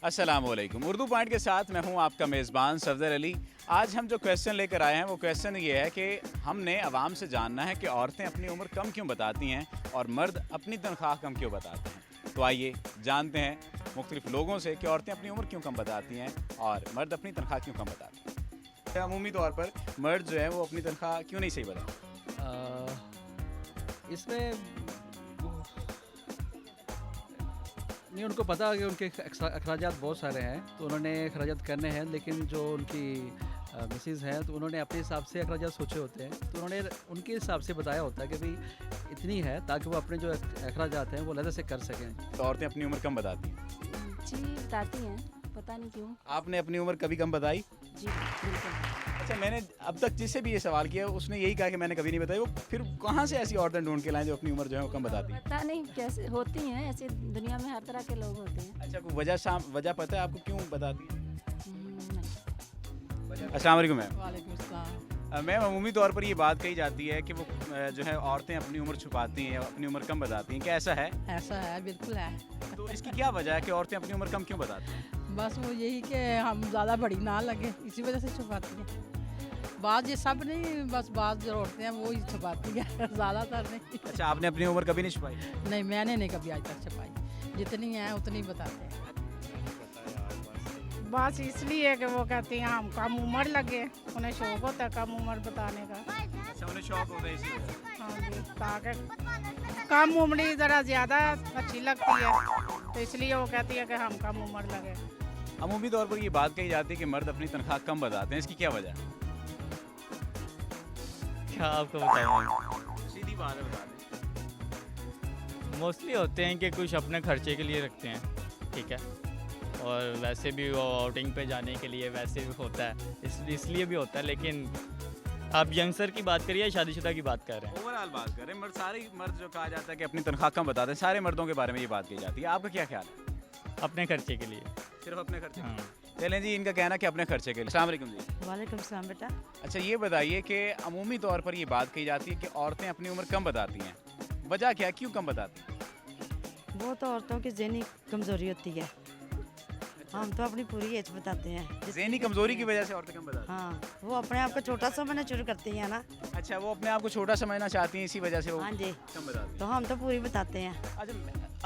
अस्सलाम वालेकुम। उर्दू पॉइंट के साथ मैं हूं आपका मेज़बान सफदर अली। आज हम जो क्वेश्चन लेकर आए हैं वो क्वेश्चन ये है कि हमने आवाम से जानना है कि औरतें अपनी उम्र कम क्यों बताती हैं और मर्द अपनी तनख्वाह कम क्यों बताते हैं। तो आइए जानते हैं मुख्तलिफ लोगों से कि औरतें अपनी उम्र क्यों कम बताती हैं और मर्द अपनी तनख्वाह क्यों कम बताते हैं। अमूमी तौर पर मर्द जो है वो अपनी तनख्वाह क्यों नहीं सही बताते? इसमें नहीं, उनको पता है कि उनके अखराजात बहुत सारे हैं, तो उन्होंने अखराजात करने हैं, लेकिन जो उनकी मिसेज़ हैं तो उन्होंने अपने हिसाब से अखराजात सोचे होते हैं, तो उन्होंने उनके हिसाब से बताया होता है कि भाई इतनी है, ताकि वो अपने जो अखराजात हैं वो लहज़ा से कर सकें। तो औरतें अपनी उम्र कम बताती हैं? जी बताती हैं, पता नहीं क्यों। आपने अपनी उम्र कभी कम बताई? जी बिल्कुल। अच्छा, मैंने अब तक जिससे भी ये सवाल किया उसने यही कहा कि मैंने कभी नहीं बताई। वो फिर कहाँ से ऐसी औरतें ढूंढ के लाएं जो अपनी उम्र जो है वो कम बताती हैं? पता नहीं कैसे होती हैं, ऐसे दुनिया में हर तरह के लोग होते हैं। अच्छा, कोई वजह पता है आपको क्यों बताती है? नहीं। अस्सलाम वालेकुम मैम। वालेकुम अस्सलाम। मैम, अमूमी तौर पर ये बात कही जाती है कि वो जो है औरतें अपनी उम्र छुपाती हैं, अपनी उम्र कम बताती हैं। क्या ऐसा है? ऐसा है, बिल्कुल है। तो इसकी क्या वजह है कि औरतें अपनी उम्र कम क्यों बताती हैं? बस वो यही कि हम ज़्यादा बड़ी ना लगे, इसी वजह से छुपाती हैं। बात ये सब नहीं, बस बात जो औरतें हैं वो ही छुपाती हैं, ज़्यादातर नहीं। अच्छा, आपने अपनी उम्र कभी नहीं छुपाई? नहीं, मैंने नहीं कभी आज तक छुपाई, जितनी है उतनी बताते हैं। बस इसलिए कि वो कहती हैं हम कम उम्र लगे, उन्हें शौक होता है कम उम्र बताने का। अच्छा, उन्हें शौक होता है इसी वजह। हाँ जी, ताकि कम उम्र ज़रा ज़्यादा अच्छी लगती है, तो इसलिए वो कहती है कि हम कम उम्र लगे। अमूमी तौर पर ये बात कही जाती है कि मर्द अपनी तनख्वाह कम बताते हैं। इसकी क्या वजह है? क्या आपको बताऊँ, सीधी बात है, बता दें। मोस्टली होते हैं कि कुछ अपने खर्चे के लिए रखते हैं, ठीक है, और वैसे भी वो आउटिंग पे जाने के लिए वैसे भी होता है, इसलिए भी होता है। लेकिन आप यंगस्टर की बात करिए या शादीशुदा की बात कर रहे हैं? ओवरऑल बात करें, मर्द सारे मर्द जो कहा जाता है कि अपनी तनख्वाह कम बताते हैं, सारे मर्दों के बारे में ये बात की जाती है। आपका क्या ख्याल है? अपने खर्चे के लिए। सिर्फ अपने खर्चे? हाँ। चलें जी, इनका कहना कि अपने खर्चे के लिए। अस्सलाम वालेकुम जी। वालेकुम सलाम बेटा। अच्छा, ये बताइए कि अमूमी तौर पर ये बात कही जाती है कि औरतें अपनी उम्र कम बताती हैं। वजह क्या, क्यों कम बताती हैं? वो तो औरतों की ज़हनी कमज़ोरी होती है, हम तो अपनी पूरी एज बताते हैं। ज़हनी कमजोरी की वजह से औरतें कम बताती हैं? हाँ, वो अपने आप को छोटा समझना शुरू करती हैं ना। अच्छा, वो अपने आप को छोटा समझना चाहती हैं, इसी वजह से वो हाँ जी, कम बताती हैं। तो हम तो पूरी बताते हैं। अच्छा,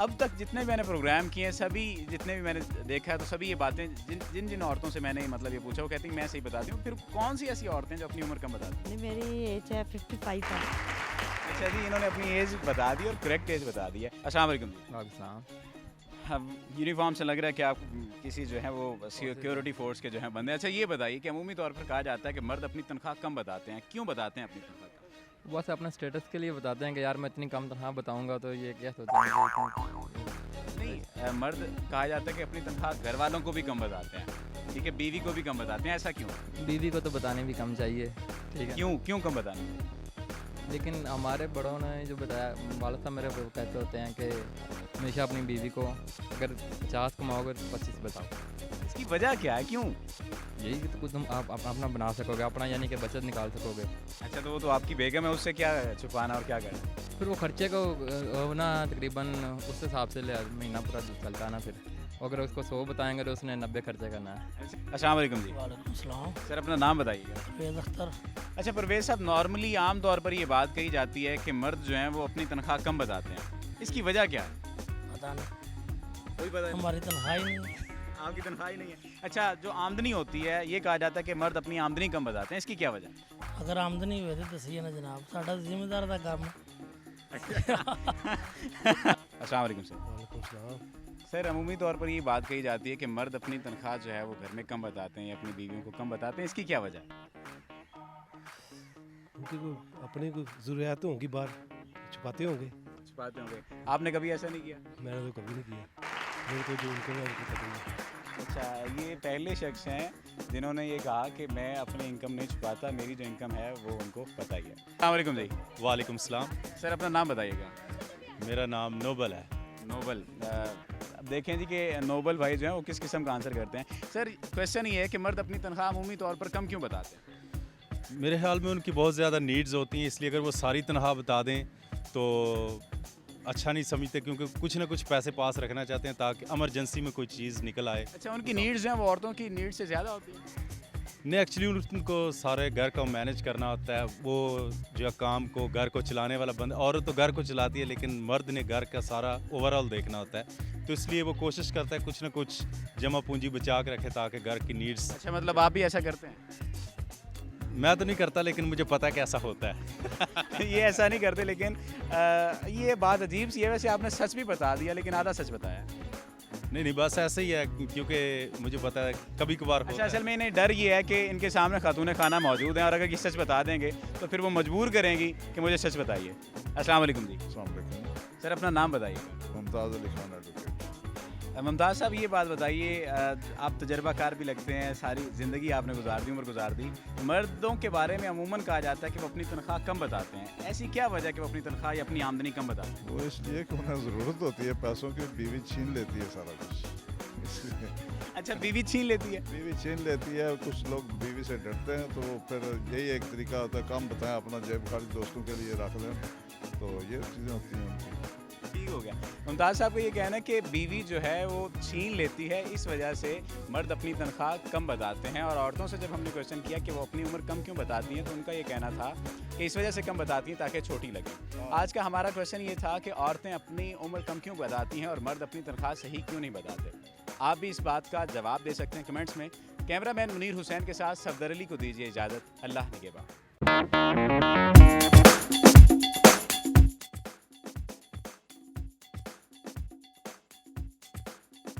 अब तक जितने भी मैंने प्रोग्राम किए हैं, सभी जितने भी मैंने देखा है, तो सभी ये बातें जिन औरतों से मैंने मतलब ये पूछा, वो कहती हैं मैं सही बताती हूँ। फिर कौन सी ऐसी औरतें जो अपनी उम्र कम बताती हैं? नहीं, मेरी एज है 55 है। अच्छा जी, इन्होंने अपनी एज बता दी और करेक्ट एज बता दी है। अस्सलाम वालेकुम जी। अब यूनिफॉर्म से लग रहा है कि आप किसी जो है वो सिक्योरिटी फोर्स के जो है बंदे। अच्छा, ये बताइए कि अमूमी तौर पर कहा जाता है कि मर्द अपनी तनख्वाह कम बताते हैं। क्यों बताते हैं अपनी तनख्वाह कम? बस अपने स्टेटस के लिए बताते हैं कि यार मैं इतनी कम तनख्वाह बताऊंगा तो ये क्या सोचेंगे। नहीं, मर्द कहा जाता है कि अपनी तनख्वाह घर वालों को भी कम बताते हैं, ठीक है, बीवी को भी कम बताते हैं। ऐसा क्यों? बीवी को तो बताने भी कम चाहिए, ठीक है। क्यों कम बताने? लेकिन हमारे बड़ों ने जो बताया, वालिद साहब मेरे को कहते होते हैं कि हमेशा अपनी बीवी को अगर 50 कमाओगे तो 25 बताओ। इसकी वजह क्या है, क्यों? यही कि तो कुछ तुम आप अपना बना सकोगे, अपना यानी कि बचत निकाल सकोगे। अच्छा, तो वो तो आपकी बेगम है, उससे क्या छुपाना और क्या करना? फिर वो खर्चे को ना तकरीबन उस हिसाब से महीना पूरा चलता है ना। फिर अगर उसको 100 बताएंगे तो उसने 90 खर्चे करना है। अस्सलाम वालेकुम जी। वालेकुम सलाम। सर, अपना नाम बताइएगा। परवेज़ अख्तर। अच्छा परवेज़ साहब, नॉर्मली आम तौर पर ये बात कही जाती है कि मर्द जो हैं वो अपनी तनख्वाह कम बताते हैं। इसकी वजह क्या है? पता नहीं, कोई पता नहीं? हमारी तनख्वाह ही नहीं है। आपकी तनख्वाह ही नहीं है? अच्छा, जो आमदनी होती है ये कहा जाता है कि मर्द अपनी आमदनी कम बताते हैं। इसकी क्या वजह? अगर आमदनी हुए तो दसी है ना जनाब, साडा जिम्मेदार का काम है। अस्सलाम वालेकुम सर। सर, अमूमी तौर पर ये बात कही जाती है कि मर्द अपनी तनख्वाह जो है वो घर में कम बताते हैं या अपनी बीवियों को कम बताते हैं। इसकी क्या वजह है? उनकी अपनी कोई ज़रूरियातें होंगी, बाहर छुपाते होंगे। छुपाते होंगे। आपने कभी ऐसा नहीं किया? मैंने तो कभी नहीं किया, मेरे को जो उनको है उनको पता नहीं है। अच्छा, ये पहले शख्स हैं जिन्होंने ये कहा कि मैं अपनी इनकम नहीं छुपाता, मेरी जो इनकम है वो उनको पता ही है। अस्सलाम वालेकुम जी। वालेकुम सलाम। सर, अपना नाम बताइएगा। मेरा नाम नोबल है। नोबल। अब देखें जी कि नोबल भाई जो हैं वो किस किस्म का आंसर करते हैं। सर, क्वेश्चन ये है कि मर्द अपनी तनख्वाह अमूमी तौर पर कम क्यों बताते हैं? मेरे ख्याल में उनकी बहुत ज़्यादा नीड्स होती हैं, इसलिए अगर वो सारी तनख्वाह बता दें तो अच्छा नहीं समझते, क्योंकि कुछ ना कुछ पैसे पास रखना चाहते हैं ताकि इमरजेंसी में कोई चीज़ निकल आए। अच्छा, उनकी नीड्स जो हैं वो औरतों की नीड्स से ज़्यादा होती हैं? नहीं, एक्चुअली उनको सारे घर का मैनेज करना होता है, वो जो काम को घर को चलाने वाला बंदा, औरत तो घर को चलाती है लेकिन मर्द ने घर का सारा ओवरऑल देखना होता है, तो इसलिए वो कोशिश करता है कुछ ना कुछ जमा पूंजी बचा के रखे ताकि घर की नीड्स। अच्छा, मतलब आप भी ऐसा करते हैं? मैं तो नहीं करता लेकिन मुझे पता है कि ऐसा होता है। ये ऐसा नहीं करते, लेकिन ये बात अजीब सी है। वैसे आपने सच भी बता दिया लेकिन आधा सच बताया। नहीं, बस ऐसे ही है, क्योंकि मुझे पता है कभी कभार अच्छा, होता है। असल में इन्हें डर ये है कि इनके सामने खातून खाना मौजूद हैं और अगर ये सच बता देंगे तो फिर वो मजबूर करेंगी कि मुझे सच बताइए। अस्सलाम वालेकुम जी। सर, अपना नाम बताइए। मुमताज़ अली खान एडवोकेट। मुमताज़ साहब, ये बात बताइए, आप तजर्बाकार भी लगते हैं, सारी ज़िंदगी आपने गुजार दी, उम्र गुजार दी। मर्दों के बारे में अमूमन कहा जाता है कि वो अपनी तनख्वाह कम बताते हैं, ऐसी क्या वजह कि वो अपनी तनख्वाह या अपनी आमदनी कम बताते हैं? वो इसलिए कि उन्हें ज़रूरत होती है पैसों की, बीवी छीन लेती है सारा कुछ, इसलिए। अच्छा, बीवी छीन लेती है? बीवी छीन लेती है, कुछ लोग बीवी से डरते हैं, तो फिर यही एक तरीका होता है, कम बताएं, अपना जेब खाली दोस्तों के लिए रख लें, तो ये चीज़ें होती हैं उनकी। ठीक हो गया। मुमताज़ साहब को ये कहना है कि बीवी जो है वो छीन लेती है, इस वजह से मर्द अपनी तनख्वाह कम बताते हैं। और औरतों से जब हमने क्वेश्चन किया कि वो अपनी उम्र कम क्यों बताती हैं, तो उनका ये कहना था कि इस वजह से कम बताती हैं ताकि छोटी लगे। आज का हमारा क्वेश्चन ये था कि औरतें अपनी उम्र कम क्यों बताती हैं और मर्द अपनी तनख्वाह सही क्यों नहीं बताते। आप भी इस बात का जवाब दे सकते हैं कमेंट्स में। कैमरामैन मुनीर हुसैन के साथ सफदर अली को दीजिए इजाज़त। अल्लाह निगहबान।